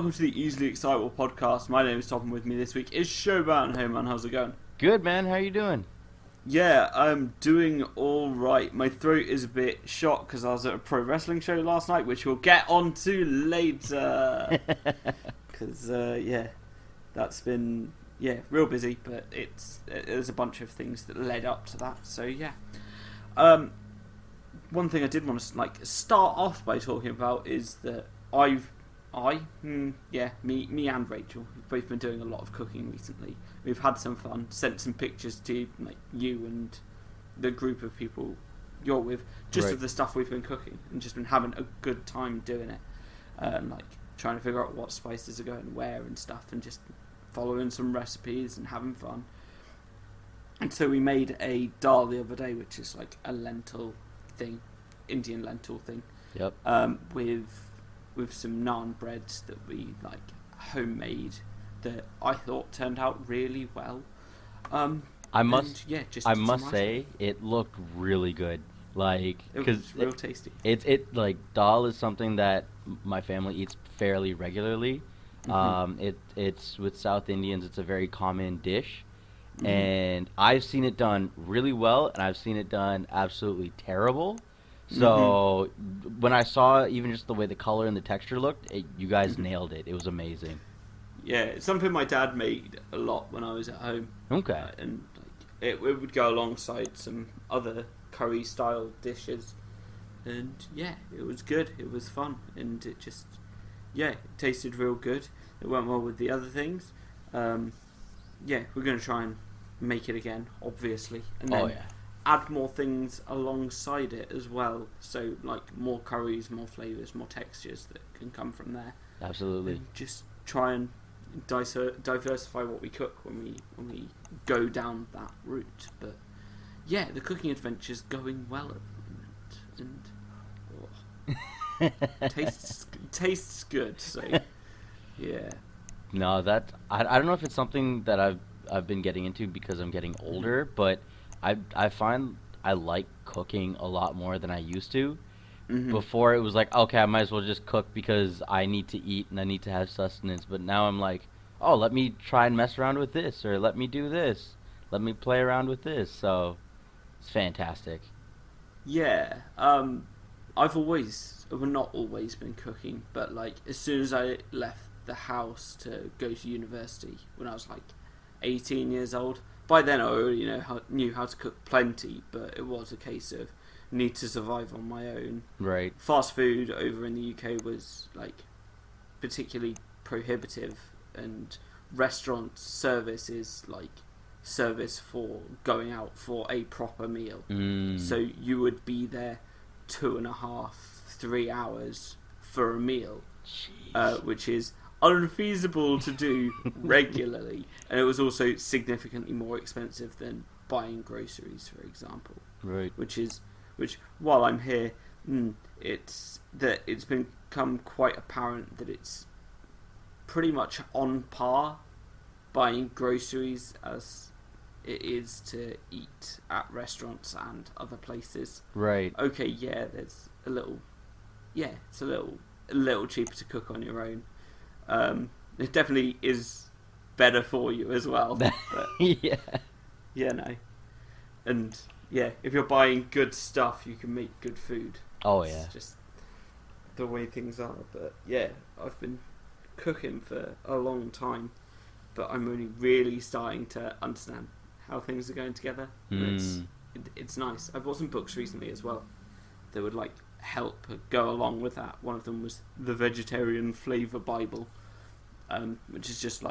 welcome to the Easily Excitable podcast. My name is Tom, and with me this week is Shoban. Hey man, how's it going? Good, man. How you doing? Yeah, I'm doing all right. My throat is a bit shot because I was at a pro wrestling show last night, which we'll get onto later. Because that's been real busy, but there's a bunch of things that led up to that. So yeah, one thing I did want to start off by talking about is that me and Rachel, we've both been doing a lot of cooking recently. We've had some fun, sent some pictures to you and the group of people you're with, just of the stuff we've been cooking, and just been having a good time doing it, trying to figure out what spices are going where and stuff, and just following some recipes and having fun. And so we made a dal the other day, which is like a lentil thing, Indian lentil thing. Yep. With some naan breads that we homemade, that I thought turned out really well. I must say it looked really good. It was real tasty. Dal is something that my family eats fairly regularly. Mm-hmm. It's with South Indians. It's a very common dish, Mm-hmm. and I've seen it done really well, and I've seen it done absolutely terrible. So when I saw even just the way the color and the texture looked, you guys nailed it. It was amazing. Yeah, it's something my dad made a lot when I was at home. Okay. And it would go alongside some other curry style dishes, and it was good. It was fun, and it just it tasted real good. It went well with the other things. We're gonna try and make it again, obviously, and then add more things alongside it as well. So more curries, more flavors, more textures that can come from there. Absolutely. And just try and diversify what we cook when we go down that route. But the cooking adventure's going well at the moment, and tastes good. So yeah. No, I don't know if it's something that I've been getting into because I'm getting older, but I find I like cooking a lot more than I used to. Mm-hmm. Before it was like, okay, I might as well just cook because I need to eat and I need to have sustenance. But now I'm like, oh, let me try and mess around with this, or let me do this, let me play around with this. So it's fantastic. Yeah, I've not always been cooking, but as soon as I left the house to go to university when I was 18 years old, by then I already knew how to cook plenty, but it was a case of need to survive on my own. Right. Fast food over in the UK was particularly prohibitive, and restaurant service is service for going out for a proper meal. So you would be there 2.5, 3 hours for a meal, which is unfeasible to do regularly, and it was also significantly more expensive than buying groceries, for example. Right. Which while I'm here, it's become quite apparent that it's pretty much on par buying groceries as it is to eat at restaurants and other places. Right. Okay, there's it's a little cheaper to cook on your own. It definitely is better for you as well. But, and if you're buying good stuff, you can make good food. Oh it's just the way things are. But I've been cooking for a long time, but I'm only really starting to understand how things are going together. It's nice. I bought some books recently as well that would help go along with that. One of them was the Vegetarian Flavor Bible, which is just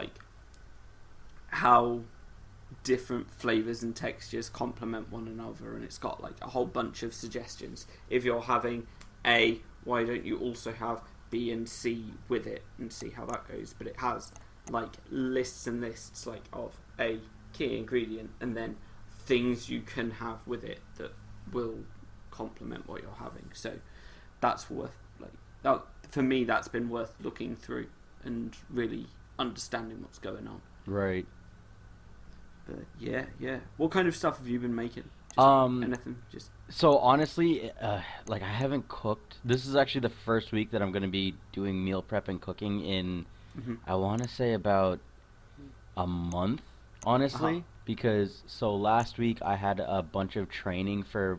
how different flavors and textures complement one another, and it's got a whole bunch of suggestions. If you're having A, why don't you also have B and C with it, and see how that goes? But it has lists and lists of a key ingredient and then things you can have with it that will complement what you're having. So that's worth that for me. That's been worth looking through and really understanding what's going on. Right. But what kind of stuff have you been making? Anything? So honestly, I haven't cooked. This is actually the first week that I'm going to be doing meal prep and cooking in Mm-hmm. I want to say about a month, Uh-huh. honestly, because so last week I had a bunch of training for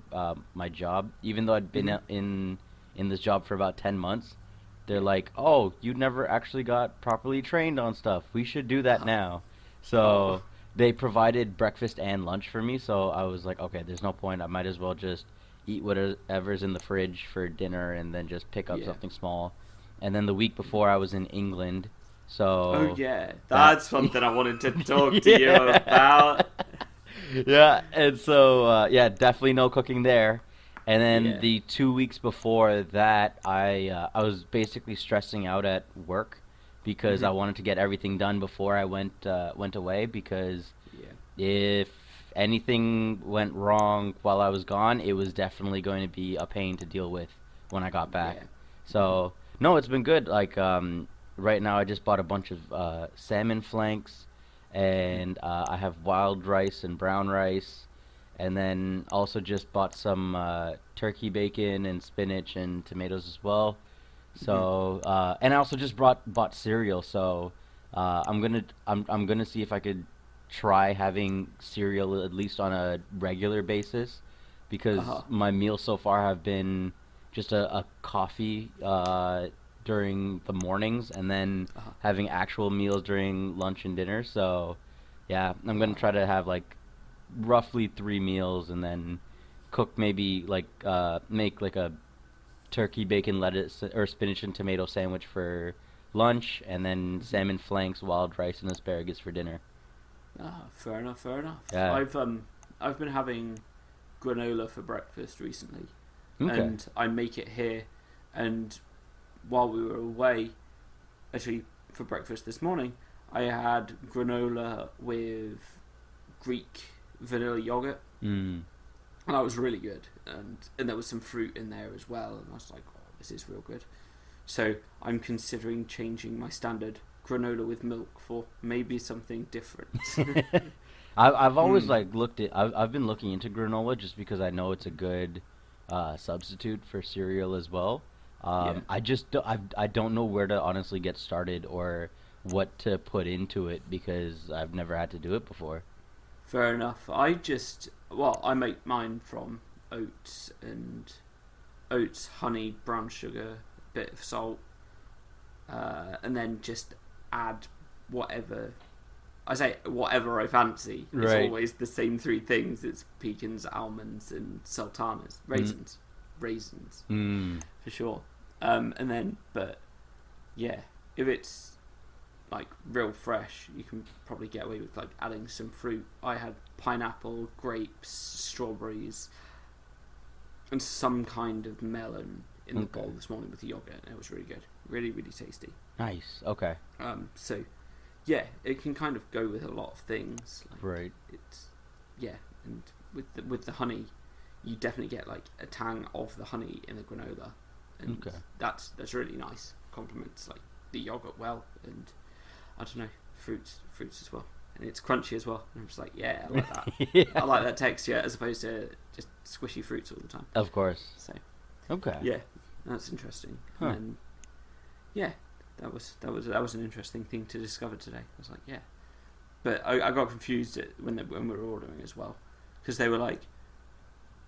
my job. Even though I'd been Mm-hmm. in this job for about 10 months, they're Yeah. like, "Oh, you never actually got properly trained on stuff. We should do that Uh-huh. now." Oh. So they provided breakfast and lunch for me. So I was like, "Okay, there's no point. I might as well just eat whatever's in the fridge for dinner and then just pick up Yeah. something small." And then the week before I was in England, Oh so yeah. that That's something I wanted to talk to you yeah. about. Yeah, and so yeah, definitely no cooking there. And then Yeah. the 2 weeks before that, I was basically stressing out at work because Mm-hmm. I wanted to get everything done before I went away because Yeah. if anything went wrong while I was gone, it was definitely going to be a pain to deal with when I got back. Yeah. Mm-hmm. So, no, it's been good. Like right now I just bought a bunch of salmon flanks Mm-hmm. and I have wild rice and brown rice and then also just bought some turkey bacon and spinach and tomatoes as well. Mm-hmm. So, and I also just bought cereal. So, I'm gonna see if I could try having cereal at least on a regular basis, because Uh-huh. my meals so far have been just a coffee during the mornings, and then Uh-huh. having actual meals during lunch and dinner. So, yeah, I'm gonna try to have like roughly 3 meals, and then cook maybe like make like a turkey, bacon, lettuce, or spinach and tomato sandwich for lunch, and then Mm-hmm. salmon flanks, wild rice, and asparagus for dinner. Ah, fair enough, fair enough. Yeah. I've been having granola for breakfast recently, Okay. and I make it here. And while we were away, actually for breakfast this morning, I had granola with Greek vanilla yogurt, Mm. and that was really good. And there was some fruit in there as well, and I was like, oh, this is real good. So I'm considering changing my standard granola with milk for maybe something different. I've always Hmm. like looked at I've been looking into granola just because I know it's a good substitute for cereal as well. Yeah. I don't know where to honestly get started or what to put into it because I've never had to do it before. Fair enough. I make mine from oats, honey, brown sugar, bit of salt, and then just add whatever. I say whatever I fancy. It's Right. always the same three things. It's pecans, almonds, and sultanas, Mm. raisins Mm. for sure. And then, but yeah, if it's like real fresh, you can probably get away with like adding some fruit. I had pineapple, grapes, strawberries, and some kind of melon in the Okay. bowl this morning with the yogurt, and it was really good, really really tasty. Nice. Okay. So yeah, it can kind of go with a lot of things. Like Right. it's yeah, and with the honey, you definitely get like a tang of the honey in the granola, and Okay. that's really nice. Complements like the yogurt well, and I don't know, fruits as well, and it's crunchy as well. And I'm just like, yeah, I like that. I Yeah. like that texture as opposed to just squishy fruits all the time. Of course. So Okay. yeah, that's interesting. And Huh. then yeah, that was an interesting thing to discover today. I was like, yeah, but I got confused when we were ordering as well, because they were like,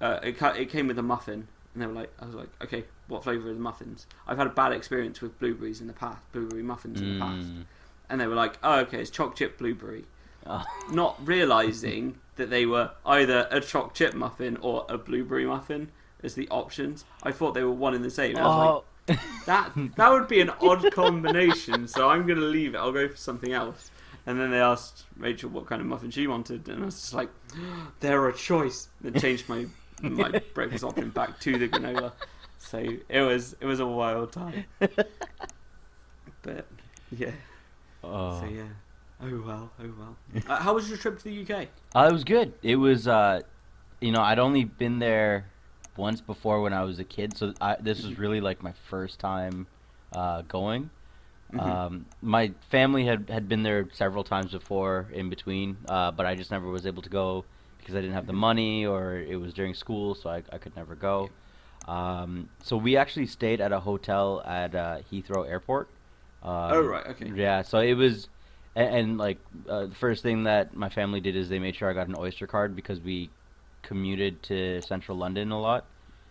it came with a muffin, and they were like, I was like, okay, what flavour are the muffins? I've had a bad experience with blueberries in the past, blueberry muffins in the past, Mm. and they were like, oh, okay, it's choc chip blueberry, Oh. not realizing that they were either a choc chip muffin or a blueberry muffin as the options. I thought they were one and the same. I was like, Oh. that would be an odd combination, so I'm going to leave it. I'll go for something else. And then they asked Rachel what kind of muffin she wanted, and I was just like, they're a choice. Then changed my breakfast option back to the granola. So it was a wild time. But yeah. Oh. So yeah. Oh well. How was your trip to the UK? It was good. It was, I'd only been there once before when I was a kid, so this was really like my first time going. Mm-hmm. My family had been there several times before in between, but I just never was able to go because I didn't have the Mm-hmm. money or it was during school, so I could never go. Yeah. So we actually stayed at a hotel at Heathrow Airport. Oh right, okay. Yeah, so it was, and like the first thing that my family did is they made sure I got an Oyster card because we commuted to central London a lot.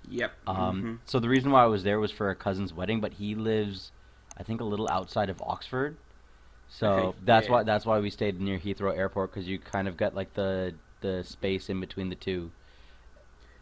Yep. Mhm. So the reason why I was there was for a cousin's wedding, but he lives, I think, a little outside of Oxford. Okay. So Yeah. that's why we stayed near Heathrow Airport because you kind of got like the space in between the two.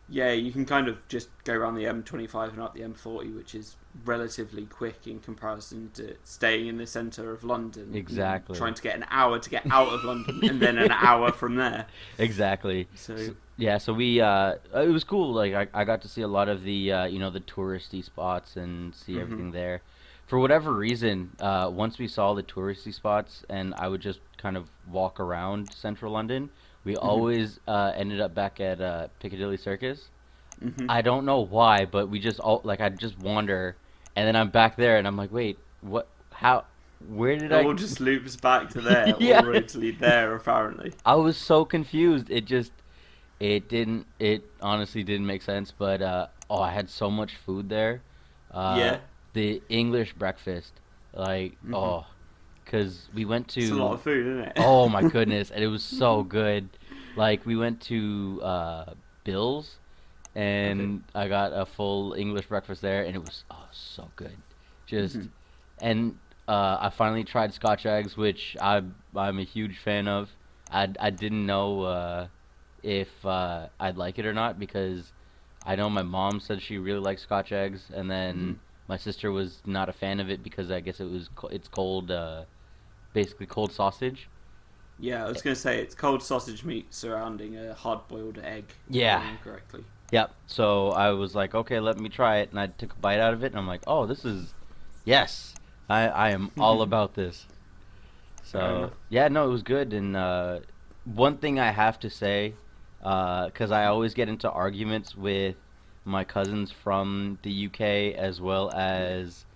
Yeah, you can kind of just go around the M25 and up the M40, which is relatively quick in comparison to staying in the centre of London and then Exactly. trying to get an hour to get out of London and then an hour from there. Exactly. So, Yeah, so we it was cool. Like I got to see a lot of the the touristy spots and see hmm everything there. For whatever reason, once we saw the touristy spots and I would just kind of walk around central London, we hmm always ended up back at Piccadilly Circus. hmm I don't know why, but we just all like I'd just wander, and then I'm back there, and I'm like, wait, what? How? Where did it I? all just loops back to there. All Yeah, roads lead there, apparently. I was so confused. It honestly didn't make sense. But oh, I had so much food there. Uh, Yeah. the English breakfast, like hmm oh, cause we went It's a lot to of food, isn't it? oh my goodness, and it was so good. Like we went to Bill's Okay. and I got a full English breakfast there, and it was oh so good. Just hmm and I finally tried Scotch eggs, which I'm a huge fan of. I didn't know if I'd like it or not because I know my mom said she really likes Scotch eggs, and hmm then my sister was not a fan of it because I guess it's cold, basically cold sausage. Yeah, I was going to say it's cold sausage meat surrounding a hard-boiled egg, if I Yeah, remember correctly. yep. So I was like, okay, let me try it, and I took a bite out of it, and I'm like, oh, this is yes, I am all about this. Fair So enough. yeah, no, it was good. And one thing I have to say, because I always get into arguments with my cousins from the UK as well Yeah, as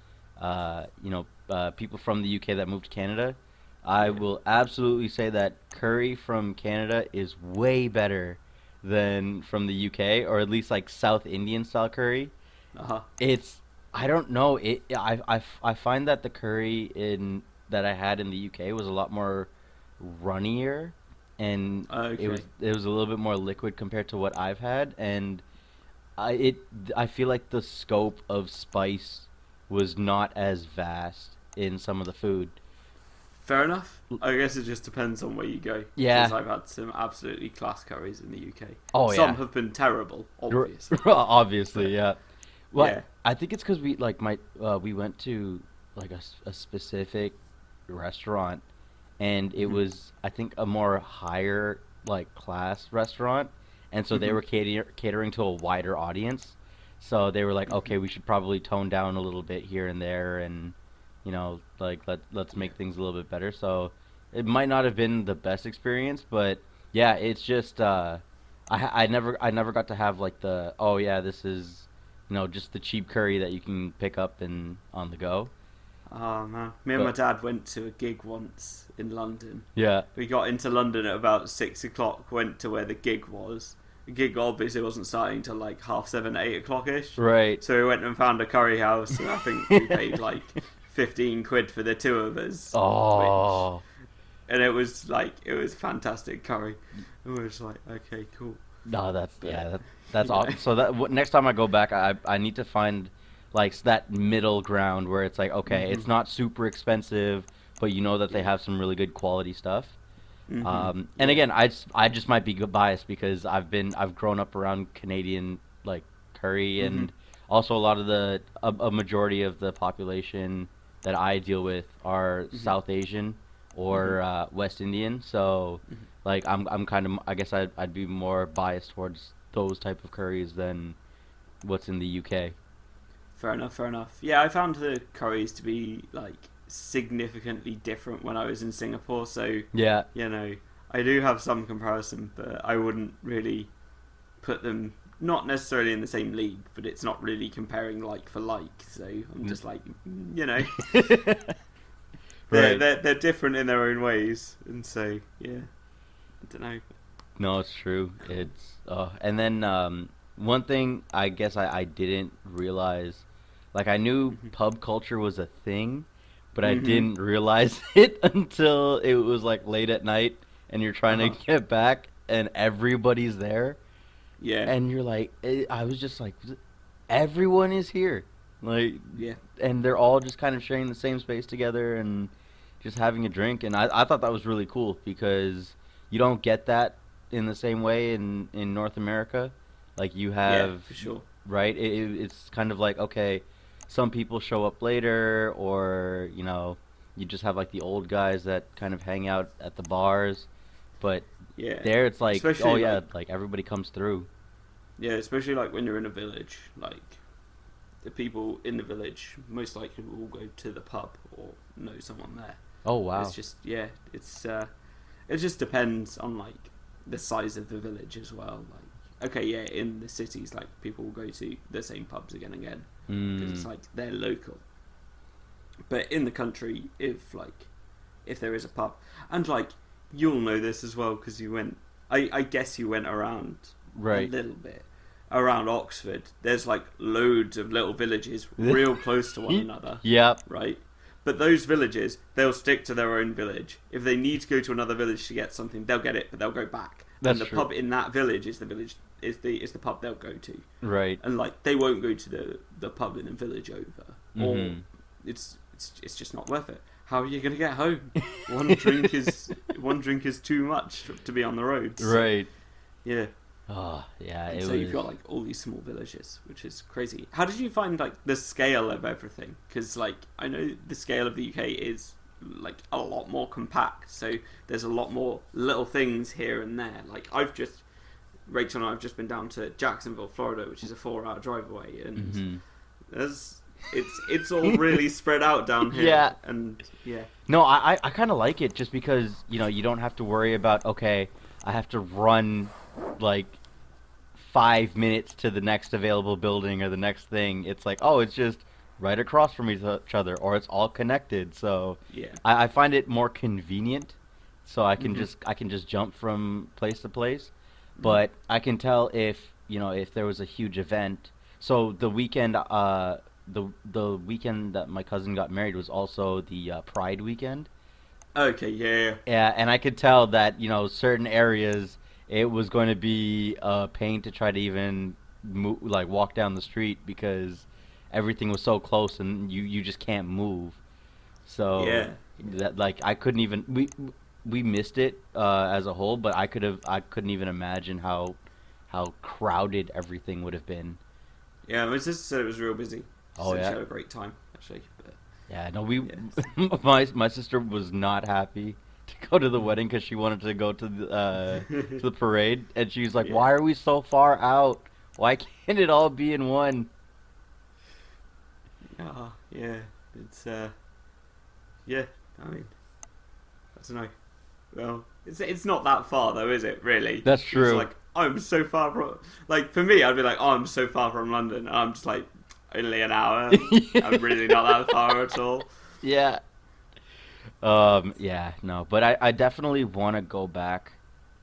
people from the UK that moved to Canada. I yeah. will absolutely say that curry from Canada is way better than from the UK, or at least like South Indian style curry. Uh-huh. It's I don't know. I find that the curry in that I had in the UK was a lot more runnier, and Okay. it was a little bit more liquid compared to what I've had, and I it I feel like the scope of spice was not as vast in some of the food. Fair enough. I guess it just depends on where you go, because Yeah. I've had some absolutely class curries in the UK. Oh Some yeah. have been terrible, obviously, Obviously, but yeah. Well, yeah. I think it's because we went to like a specific restaurant, and it hmm was I think a more higher like class restaurant, and so they hmm were catering to a wider audience. So they were like, hmm okay, we should probably tone down a little bit here and there, and like let's Yeah. make things a little bit better. So it might not have been the best experience, but yeah, it's just I never got to have like the oh yeah, this is just the cheap curry that you can pick up and on the go. Oh man, me and my But dad went to a gig once in London. yeah, We got into London at about 6 o'clock. Went to where the gig was. The gig obviously wasn't starting till like 7:30, 8 o'clock ish. right. So we went and found a curry house, and I think we paid like 15 quid for the two of us, which Oh and it was fantastic curry. And we were just like, okay, cool. no, But that's you know, awesome. So that next time I go back, I need to find like that middle ground where it's like okay, hmm it's not super expensive, but you know that they yeah, have some really good quality stuff. And yeah, again, I just might be biased because I've grown up around Canadian like curry, hmm and also a lot of a majority of the population that I deal with are hmm South Asian hmm or West Indian. So hmm like I'm kind of I guess I'd be more biased towards those type of curries than what's in the UK. Fair enough, fair enough. Yeah, I found the curries to be like significantly different when I was in Singapore. So Yeah. you know, I do have some comparison, but I wouldn't really put them not necessarily in the same league, but it's not really comparing like for like. So I'm Mm. just like, you know, they're Right. they're they're different in their own ways, and so yeah, I don't know. No, it's true. It's and then one thing I guess I didn't realize, like I knew hmm pub culture was a thing, but I didn't realize it until it was like late at night and you're trying to get back and everybody's there. Yeah. And you're like, I was just like, everyone is here. Like, Yeah. and they're all just kind of sharing the same space together and just having a drink. And I thought that was really cool because you don't get that in the same way in North America. Like, you have, Yeah, for sure. right? It's kind of like, okay, some people show up later, or, you know, you just have like the old guys that kind of hang out at the bars. But Yeah. there it's like, Especially oh yeah, like everybody comes through. yeah, especially like when you're in a village, like the people in the village most likely will go to the pub or know someone there. Oh wow. It's just it just depends on like the size of the village as well. Like okay, yeah, in the cities, like people will go to the same pubs again and again because it's like they're local. But in the country, if there is a pub, and like you'll know this as well because you went, I guess you went around Right. a little bit around Oxford. There's like loads of little villages real close to one another. Yep. Right? But those villages, they'll stick to their own village. If they need to go to another village to get something, they'll get it, but they'll go back. That's and the true. pub in that village is the pub they'll go to. Right. And like they won't go to the pub in a village over. Or it's just not worth it. How are you going to get home? One drink is too much to be on the road. So, Right. yeah. Oh, yeah. And so you've got like all these small villages, which is crazy. How did you find like the scale of everything? Because like I know the scale of the UK is like a lot more compact, so there's a lot more little things here and there. Like Rachel and I have just been down to Jacksonville, Florida, which is a 4-hour drive away, and it's all really spread out down here. Yeah. And yeah. No, I kind of like it just because, you know, you don't have to worry about, okay, I have to run like 5 minutes to the next available building or the next thing. It's like, oh, it's just right across from each other, or it's all connected. So Yeah. I find it more convenient, so I can just jump from place to place. But I can tell if there was a huge event. So the weekend, the weekend that my cousin got married was also the Pride weekend. Okay, yeah. Yeah, and I could tell that certain areas it was going to be a pain to try to even walk down the street because everything was so close and you just can't move. So Yeah. that I couldn't even we missed it as a whole, but I couldn't even imagine how crowded everything would have been. Yeah, my sister said it was real busy. Oh, She yeah? had a great time, actually. But Yeah, no, yes. my sister was not happy to go to the wedding because she wanted to go to the parade, and she was like, Yeah. "Why are we so far out? Why can't it all be in one?" Yeah, it's yeah. I mean, I don't know. Well, it's not that far though, is it? Really? That's true. It's like I'm so far from. Like for me, I'd be like, oh, I'm so far from London, and I'm just like only an hour. I'm really not that far at all. Yeah. Yeah, no, but I definitely want to go back.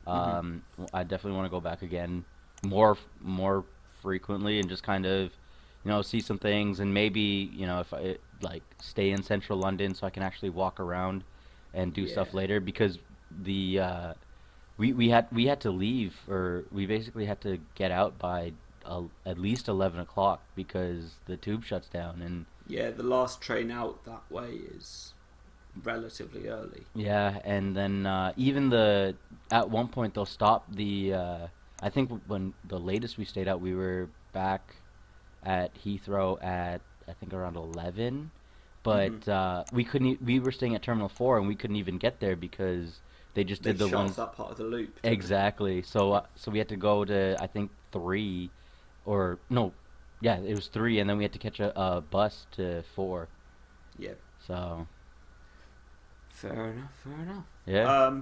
I definitely want to go back again more frequently and just kind of, see some things, and maybe, if I stay in central London so I can actually walk around and do stuff Yeah. later, because the we had to leave, or we basically had to get out by at least 11 o'clock because the tube shuts down. And Yeah, the last train out that way is relatively early. yeah, and then even at one point they'll stop the I think when the latest we stayed out, we were back at Heathrow at I think around 11, but we were staying at Terminal 4 and we couldn't even get there because they just They did the shut one off that part of the loop. didn't they? exactly. So we had to go to I think 3, or no, yeah, it was 3, and then we had to catch a bus to 4. Yeah. So Fair enough. yeah.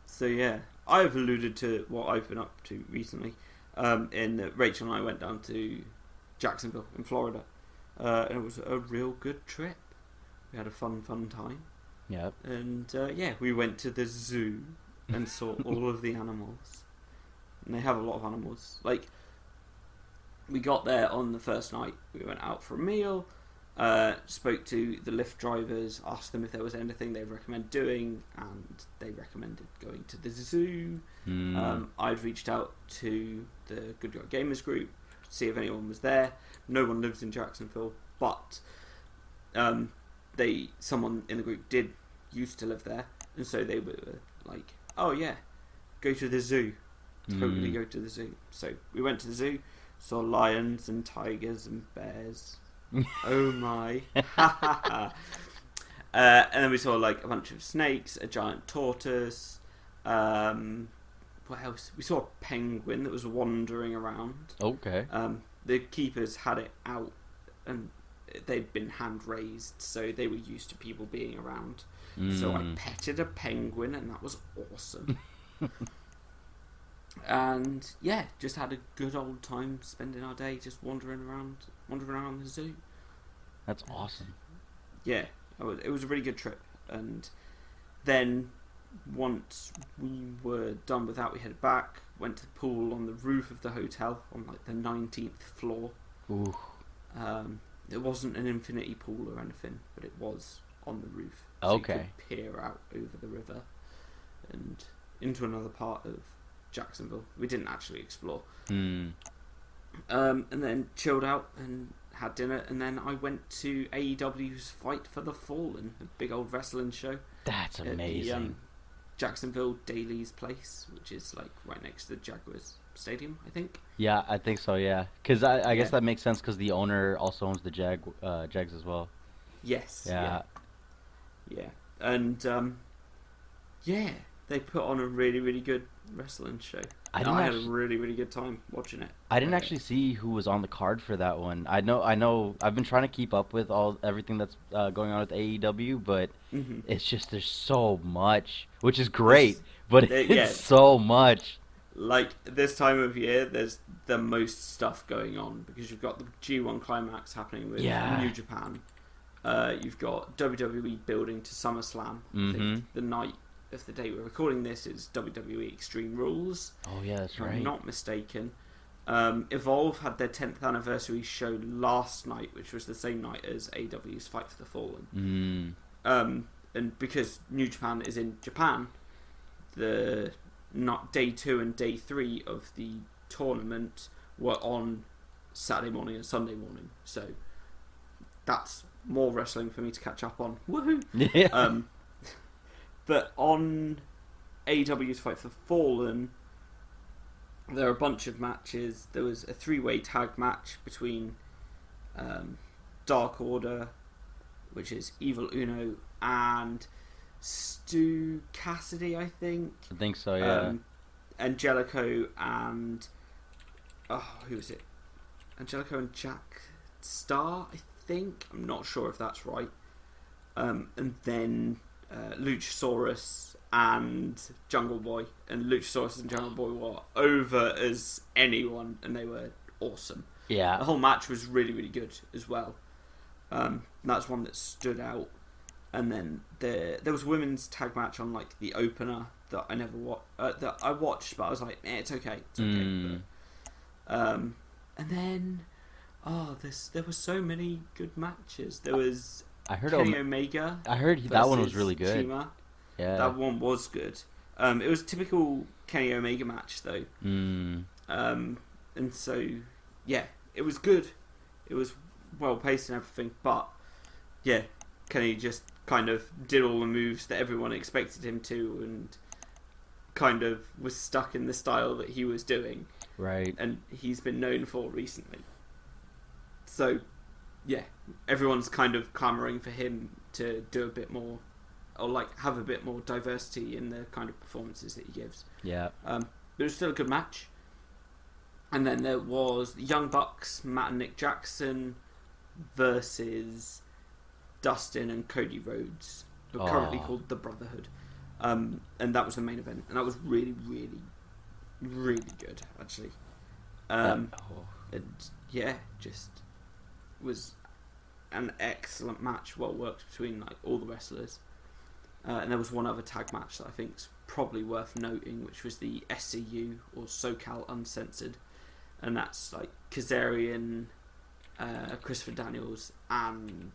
So yeah, I've alluded to what I've been up to recently. In that Rachel and I went down to Jacksonville in Florida, and it was a real good trip. We had a fun time, Yep. and yeah, we went to the zoo and saw all of the animals. And they have a lot of animals. Like, we got there on the first night. We went out for a meal. Spoke to the Lyft drivers, asked them if there was anything they recommend doing, and they recommended going to the zoo. I'd reached out to the Good Guy Gamers group to see if anyone was there. No one lives in Jacksonville, but someone in the group used to live there, and so they were like, "Oh yeah, go to the zoo. Totally go to the zoo." So we went to the zoo, saw lions and tigers and bears. Oh my. And then we saw like a bunch of snakes, a giant tortoise. What else? We saw a penguin that was wandering around. Okay. The keepers had it out, and they'd been hand raised, so they were used to people being around. So I petted a penguin, and that was awesome. And yeah, just had a good old time spending our day just wandering around the zoo. That's awesome. Yeah, it was a really good trip. And then once we were done with that, we headed back, went to the pool on the roof of the hotel on like the 19th floor. Ooh. It wasn't an infinity pool or anything, but it was on the roof. So Okay. you could peer out over the river and into another part of Jacksonville. We didn't actually explore. And then chilled out and had dinner, and then I went to AEW's Fight for the Fallen, a big old wrestling show. That's amazing. At the Jacksonville Daly's place, which is like right next to the Jaguars Stadium, I think. Yeah, I think so. Yeah, because I guess that makes sense because the owner also owns the Jags as well. Yes. Yeah. Yeah. And yeah, they put on a really, really good wrestling show. I had a really, really good time watching it. I didn't actually see who was on the card for that one. I know. I've been trying to keep up with everything that's going on with AEW, but it's just there's so much, which is great, but it's so much. Like this time of year, there's the most stuff going on because you've got the G1 Climax happening with New Japan. You've got WWE building to SummerSlam. I think the night of the day we're recording this is WWE Extreme Rules. Oh yeah, that's right. If I'm not mistaken. Evolve had their 10th anniversary show last night, which was the same night as AEW's Fight for the Fallen. And because New Japan is in Japan, the day 2 and day 3 of the tournament were on Saturday morning and Sunday morning. So that's more wrestling for me to catch up on. Woohoo! Yeah. But on AEW's Fight for the Fallen, there are a bunch of matches. There was a 3-way tag match between Dark Order, which is Evil Uno, and Stu Cassidy, I think. I think so, yeah. Angelico and... who was it? Angelico and Jack Starr, I think. I'm not sure if that's right. And then Luchasaurus and Jungle Boy. And Luchasaurus and Jungle Boy were over as anyone, and they were awesome. Yeah. The whole match was really, really good as well. That's one that stood out. And then there was a women's tag match on like the opener that I never that I watched, but I was like, it's okay, it's okay. But, and then there were so many good matches. There was Kenny Omega. I heard that one was really good. Shima. Yeah, that one was good. It was a typical Kenny Omega match though. And so yeah, it was good. It was well paced and everything, but yeah, Kenny just kind of did all the moves that everyone expected him to, and kind of was stuck in the style that he was doing. Right. And he's been known for recently. So, yeah, everyone's kind of clamouring for him to do a bit more, or like have a bit more diversity in the kind of performances that he gives. Yeah. But it was still a good match. And then there was the Young Bucks, Matt and Nick Jackson versus Dustin and Cody Rhodes, who are currently called the Brotherhood. And that was the main event, and that was really, really, really good, actually. And yeah, just was an excellent match, well worked between like all the wrestlers. And there was one other tag match that I think is probably worth noting, which was the SCU or SoCal Uncensored, and that's like Kazarian, Christopher Daniels, and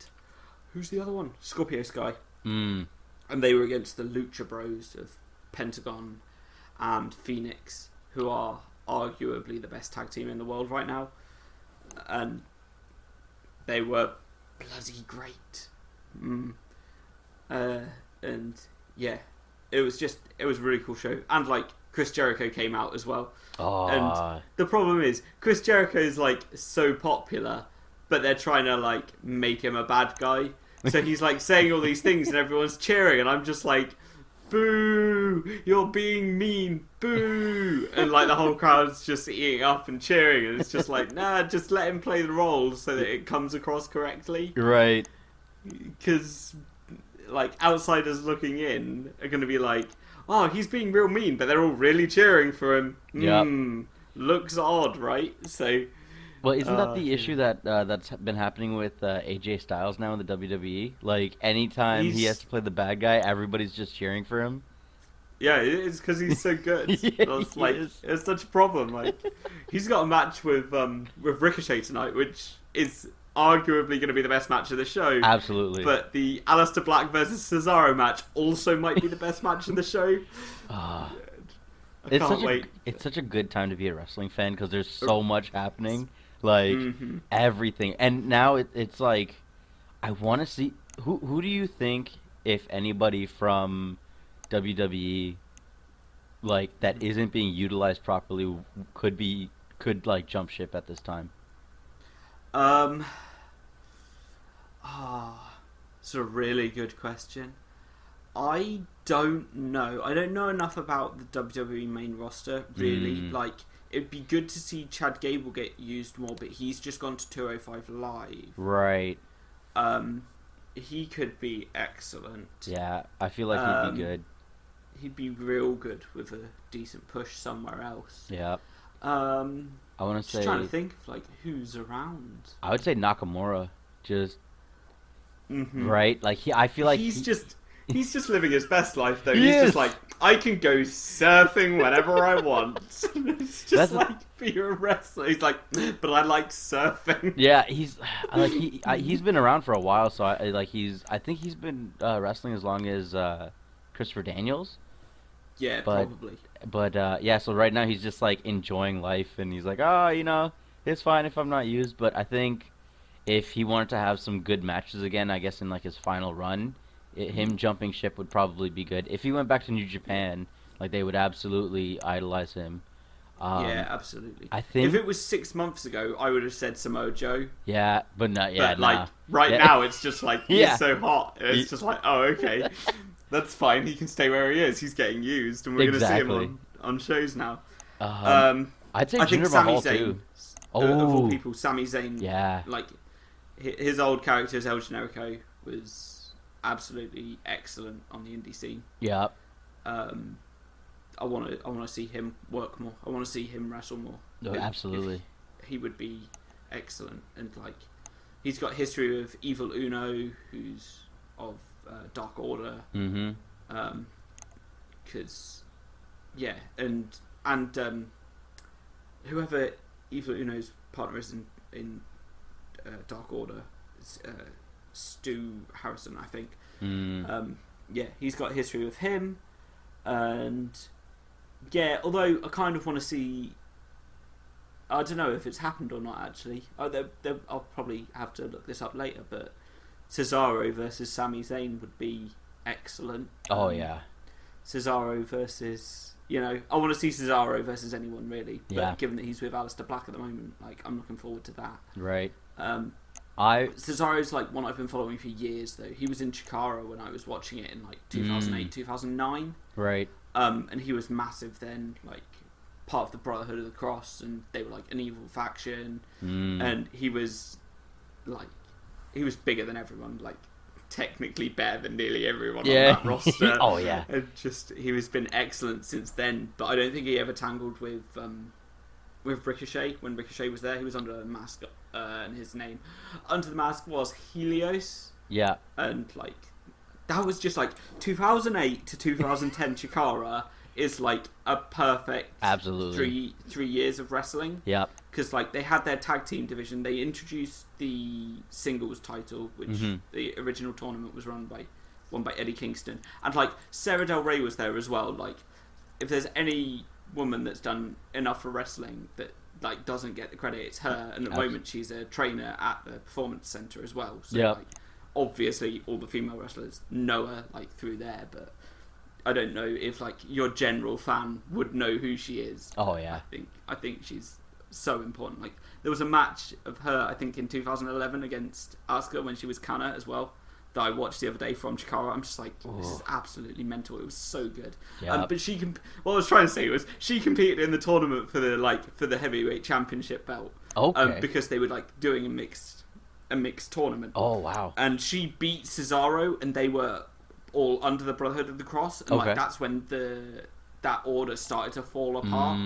who's the other one? Scorpio Sky. Mm. And they were against the Lucha Bros of Pentagon and Phoenix, who are arguably the best tag team in the world right now. And they were bloody great. And yeah, it was a really cool show. And like Chris Jericho came out as well. And the problem is Chris Jericho is like so popular, but they're trying to like make him a bad guy. So he's like saying all these things and everyone's cheering, and I'm just like, boo, you're being mean, boo. And like the whole crowd's just eating up and cheering, and it's just like, nah, just let him play the role so that it comes across correctly. Right. Because like outsiders looking in are going to be like, oh, he's being real mean, but they're all really cheering for him. Yep. Looks odd, right? So, well, isn't that the issue that's been happening with AJ Styles now in the WWE? Like, anytime he has to play the bad guy, everybody's just cheering for him. Yeah, it's because he's so good. It's like it's such a problem. Like, he's got a match with Ricochet tonight, which is arguably going to be the best match of the show. Absolutely. But the Aleister Black versus Cesaro match also might be the best match of the show. I can't wait. It's such a good time to be a wrestling fan because there's so much happening. Like, everything. And now it's like, I want to see... Who do you think, if anybody from WWE, like, that isn't being utilized properly could like, jump ship at this time? It's a really good question. I don't know. I don't know enough about the WWE main roster, really. Like, it'd be good to see Chad Gable get used more, but he's just gone to 205 Live. Right. He could be excellent. Yeah, I feel like he'd be good. He'd be real good with a decent push somewhere else. Yeah. I want to say... Just trying to think of, like, who's around. I would say Nakamura. Just... Right? Like, I feel like... He's just living his best life, though. He's just like, I can go surfing whenever I want. It's just being a wrestler. He's like, but I like surfing. Yeah, he's been around for a while, so I think he's been wrestling as long as Christopher Daniels. Yeah, probably. But yeah, so right now he's just like enjoying life, and he's like, it's fine if I'm not used. But I think if he wanted to have some good matches again, I guess in like his final run, him jumping ship would probably be good. If he went back to New Japan, like, they would absolutely idolize him. Yeah, absolutely. I think if it was 6 months ago, I would have said Samoa Joe. Yeah, but not yet. But like now, it's just like he's so hot. It's just like, oh, okay, that's fine. He can stay where he is. He's getting used, and we're going to see him on shows now. I'd say Jinder Mahal too. Of all people, Sami Zayn. Yeah, like his old character as El Generico was absolutely excellent on the indie scene. Yeah. I want to see him work more. I want to see him wrestle more. No, absolutely. He would be excellent, and like he's got history with Evil Uno, who's of Dark Order. Because and whoever Evil Uno's partner is in Dark Order, Stu Harrison, I think. Yeah, he's got history with him, and yeah, although I kind of want to see, I don't know if it's happened or not actually. I'll probably have to look this up later, but Cesaro versus Sami Zayn would be excellent. Oh yeah, Cesaro versus, I want to see Cesaro versus anyone really. But yeah, given that he's with Aleister Black at the moment, like, I'm looking forward to that. Right. Cesaro's like one I've been following for years though. He was in Chikara when I was watching it in like 2008, 2009. Right. And he was massive then, like part of the Brotherhood of the Cross, and they were like an evil faction. And he was bigger than everyone, like technically better than nearly everyone on that roster. Oh yeah. And he has been excellent since then, but I don't think he ever tangled with Ricochet. When Ricochet was there, he was under a mask, and his name under the mask was Helios. Yeah. And like that was just like 2008 to 2010 Chikara is like a perfect Absolutely. three years of wrestling. Yep. Because like they had their tag team division, they introduced the singles title, which the original tournament was won by Eddie Kingston, and like Sarah Del Rey was there as well. Like, if there's any woman that's done enough for wrestling that like doesn't get the credit, it's her. And at the moment, she's a trainer at the Performance Center as well. So like, obviously, all the female wrestlers know her like through there, but I don't know if like your general fan would know who she is. Oh yeah. I think she's so important. Like, there was a match of her, I think in 2011 against Asuka when she was Kana as well, that I watched the other day from Chikara. I'm just like, this is absolutely mental. It was so good. Yep. But what I was trying to say was she competed in the tournament for the heavyweight championship belt. Okay. Because they were like doing a mixed tournament. Oh wow. And she beat Cesaro, and they were all under the Brotherhood of the Cross, and like that's when that order started to fall apart.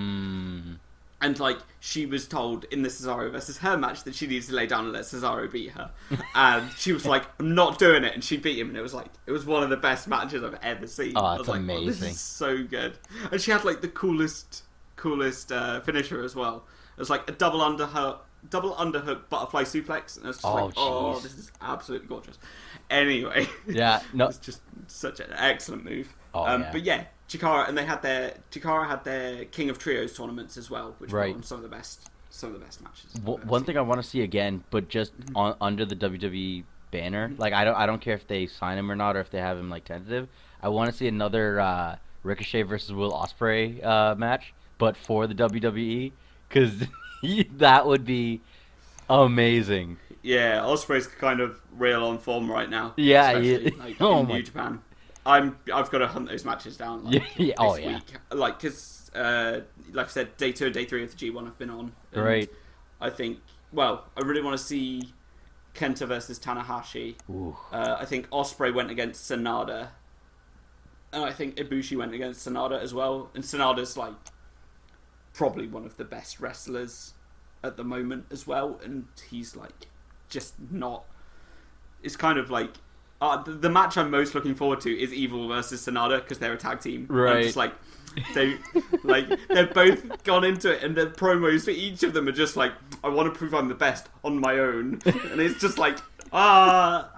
And like she was told in the Cesaro versus her match that she needs to lay down and let Cesaro beat her, and she was like, "I'm not doing it," and she beat him, and it was one of the best matches I've ever seen. Oh, that's amazing! Oh, this is so good, and she had like the coolest finisher as well. It was like a double underhook butterfly suplex, and it's just this is absolutely gorgeous. Anyway, yeah, no, it's just such an excellent move. Yeah. But yeah, Chikara, and Chikara had their King of Trios tournaments as well, which were some of the best matches. One thing I want to see again, but just under the WWE banner, like I don't care if they sign him or not, or if they have him like tentative. I want to see another Ricochet versus Will Ospreay match, but for the WWE, because that would be amazing. Yeah, Ospreay's kind of real on form right now. Yeah, like in New Japan. I've got to hunt those matches down. Like, this week. Like, because like I said, day 2 and day 3 of the G1 have been on. Right. I think. Well, I really want to see Kenta versus Tanahashi. I think Ospreay went against Sanada, and I think Ibushi went against Sanada as well. And Sanada's like probably one of the best wrestlers at the moment as well, and he's like just not. It's kind of like the match I'm most looking forward to is Evil versus Sanada, because they're a tag team. Right. I'm just like they've both gone into it, and the promos for each of them are just like, I want to prove I'm the best on my own, and it's just like the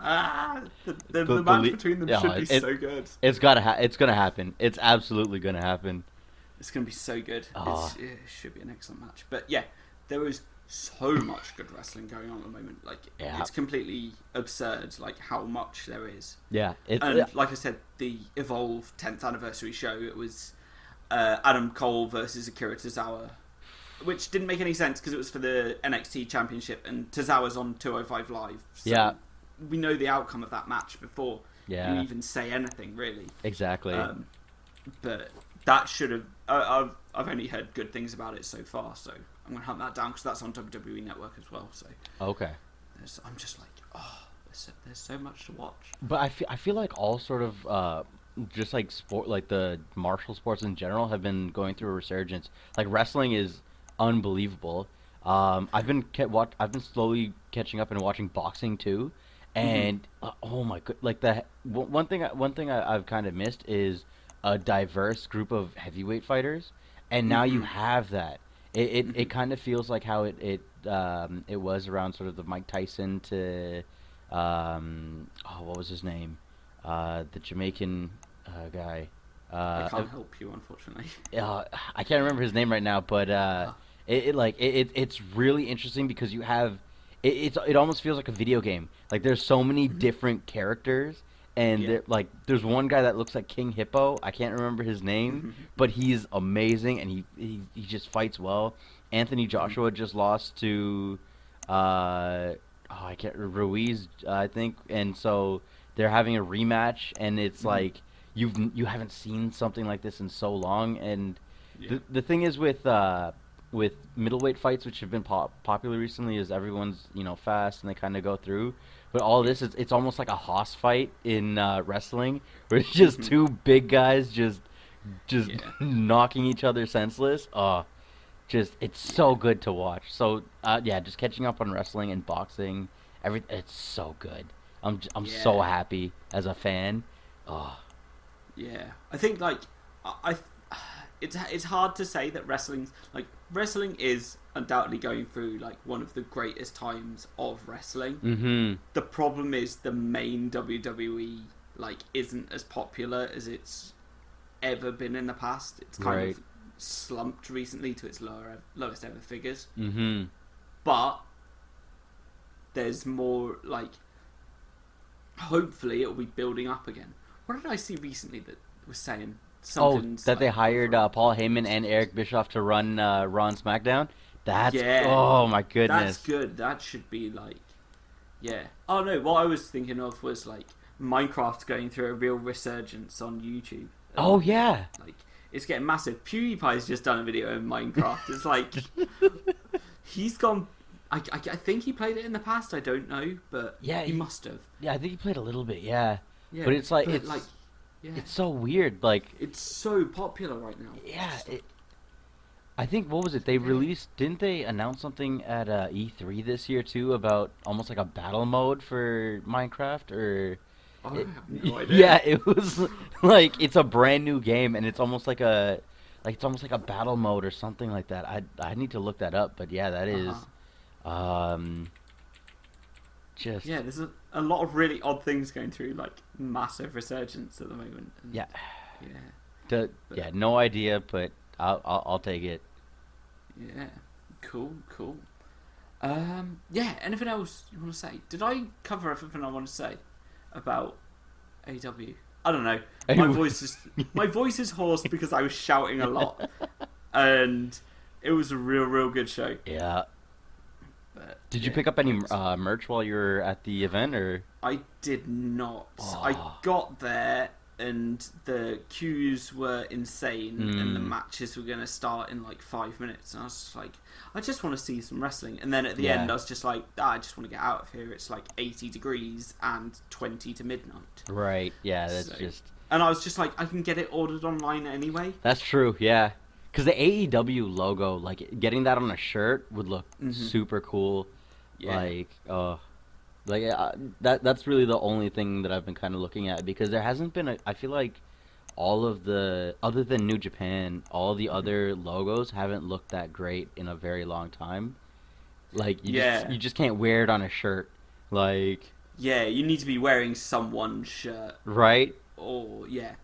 match between them should be so good. It's gonna happen. It's absolutely gonna happen. It's gonna be so good. It should be an excellent match. But yeah, there is so much good wrestling going on at the moment. Like, it's completely absurd, like how much there is. Yeah, like I said, the Evolve 10th anniversary show, it was Adam Cole versus Akira Tozawa, which didn't make any sense because it was for the NXT Championship, and Tozawa's on 205 Live. So we know the outcome of that match before you even say anything, really. Exactly. But that should have. I've only heard good things about it so far, so I'm gonna hunt that down because that's on WWE Network as well. So okay, I'm just like, there's so much to watch. But I feel like all sort of just like sport, like the martial sports in general, have been going through a resurgence. Like wrestling is unbelievable. I've been slowly catching up and watching boxing too, and oh my god, like one thing I've kind of missed is a diverse group of heavyweight fighters, and now you have that. It kind of feels like how it was around sort of the Mike Tyson to what was his name, the Jamaican guy. I can't help you, unfortunately. I can't remember his name right now, but it's really interesting because you have it almost feels like a video game. Like there's so many different characters. And there's one guy that looks like King Hippo. I can't remember his name, but he's amazing, and he just fights well. Anthony Joshua just lost to Ruiz, I think, and so they're having a rematch, and it's like you haven't seen something like this in so long. And the thing is with middleweight fights, which have been popular recently, is everyone's fast and they kind of go through. But all this it's almost like a hoss fight in wrestling, where it's just two big guys just knocking each other senseless. It's so good to watch. So just catching up on wrestling and boxing, it's so good. I'm so happy as a fan. Yeah, I think like it's hard to say that wrestling is undoubtedly going through like one of the greatest times of wrestling. Mm-hmm. The problem is the main WWE like isn't as popular as it's ever been in the past. It's kind of slumped recently to its lowest ever figures. Mm-hmm. But there's more like, hopefully it'll be building up again. What did I see recently that was saying something? That they hired Paul Heyman and Eric Bischoff to run Raw and SmackDown? That's oh my goodness. That's good. That should be like, yeah. Oh no, what I was thinking of was like Minecraft going through a real resurgence on YouTube. Oh yeah. Like it's getting massive. PewDiePie's just done a video in Minecraft. It's like he's gone. I think he played it in the past. I don't know, but yeah, he must have. Yeah, I think he played a little bit. Yeah, yeah, but it's like yeah. It's so weird. Like it's so popular right now. Yeah, I think what was it? They released, didn't they announce something at E3 this year too about almost like a battle mode for Minecraft or? I have no idea. Yeah, it was like it's a brand new game and it's almost like a battle mode or something like that. I need to look that up, but yeah, that is just yeah. There's a lot of really odd things going through like massive resurgence at the moment. And, yeah. Yeah, no idea, but I'll take it. Yeah, cool. Yeah, anything else you want to say? Did I cover everything I want to say about AEW? I don't know. My voice is hoarse because I was shouting a lot, and it was a real good show. Yeah. But, did you pick up any merch while you were at the event, or? I did not. Oh. I got there and the queues were insane and the matches were going to start in like 5 minutes and I was just like, I just want to see some wrestling. And then at the end I was just like, I just want to get out of here. It's like 80 degrees and 20 to midnight. Right, yeah, that's just... And I was just like, I can get it ordered online anyway. That's true, yeah. Because the AEW logo, like, getting that on a shirt would look super cool. Yeah. That's really the only thing that I've been kind of looking at, because there hasn't been I feel like all of the, other than New Japan, all the other logos haven't looked that great in a very long time. Like, you just can't wear it on a shirt. Like... Yeah, you need to be wearing someone's shirt. Right? Or, yeah.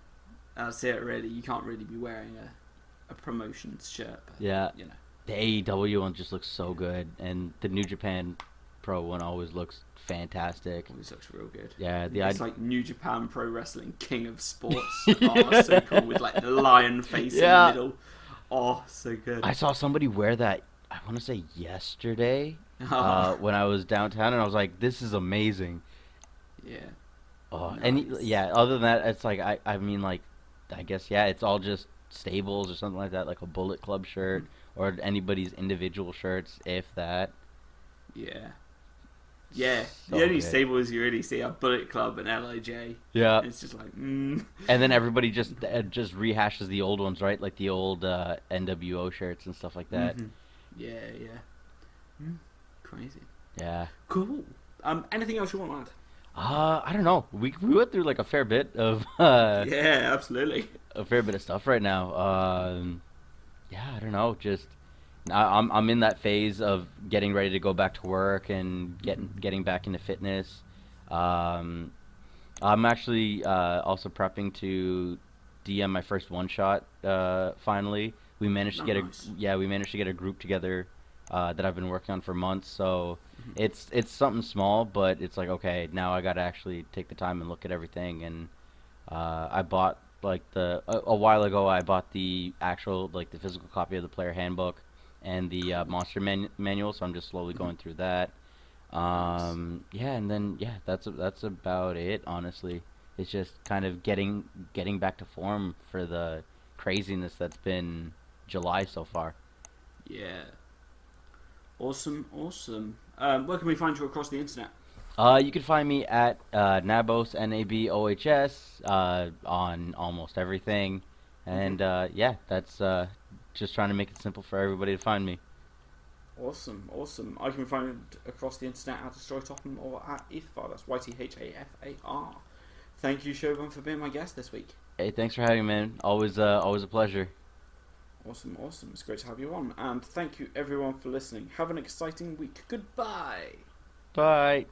That's it, really. You can't really be wearing a promotions shirt. But, yeah. You know. The AEW one just looks so good, and the New Japan Pro one always looks fantastic. Always looks real good. Yeah, it's like New Japan Pro Wrestling, King of Sports. Oh, so cool, with like the lion face in the middle. Oh, so good. I saw somebody wear that, I want to say yesterday, when I was downtown, and I was like, this is amazing. Yeah. Oh, nice. And yeah, other than that, it's like, I mean, like, I guess, yeah, it's all just Stables or something like that, like a Bullet Club shirt, or anybody's individual shirts, if that. Yeah. Yeah, so the only good. stables you really see are Bullet Club and LIJ. Yeah. It's just like, And then everybody just rehashes the old ones, right? Like the old NWO shirts and stuff like that. Yeah. Crazy. Yeah. Cool. Anything else you want to add? I don't know. We went through like a fair bit of yeah, absolutely. A fair bit of stuff right now. Yeah, I don't know. Just I'm in that phase of getting ready to go back to work and getting back into fitness. I'm actually also prepping to DM my first one shot. Finally, we managed to get a group together that I've been working on for months. So it's something small, but it's like, okay, now I got to actually take the time and look at everything. And I bought a while ago I bought the actual the physical copy of the player handbook and the monster manual, so I'm just slowly going through that. And then that's about it, honestly. It's just kind of getting back to form for the craziness that's been July so far. Yeah. Awesome. Where can we find you across the internet? You can find me at Nabos, Nabohs, on almost everything. And that's just trying to make it simple for everybody to find me. Awesome. I can find across the internet at Destroy Topham or at Ethafar. That's YTHAFAR. Thank you, Shoban, for being my guest this week. Hey, thanks for having me, man. Always a pleasure. Awesome. It's great to have you on. And thank you everyone for listening. Have an exciting week. Goodbye. Bye.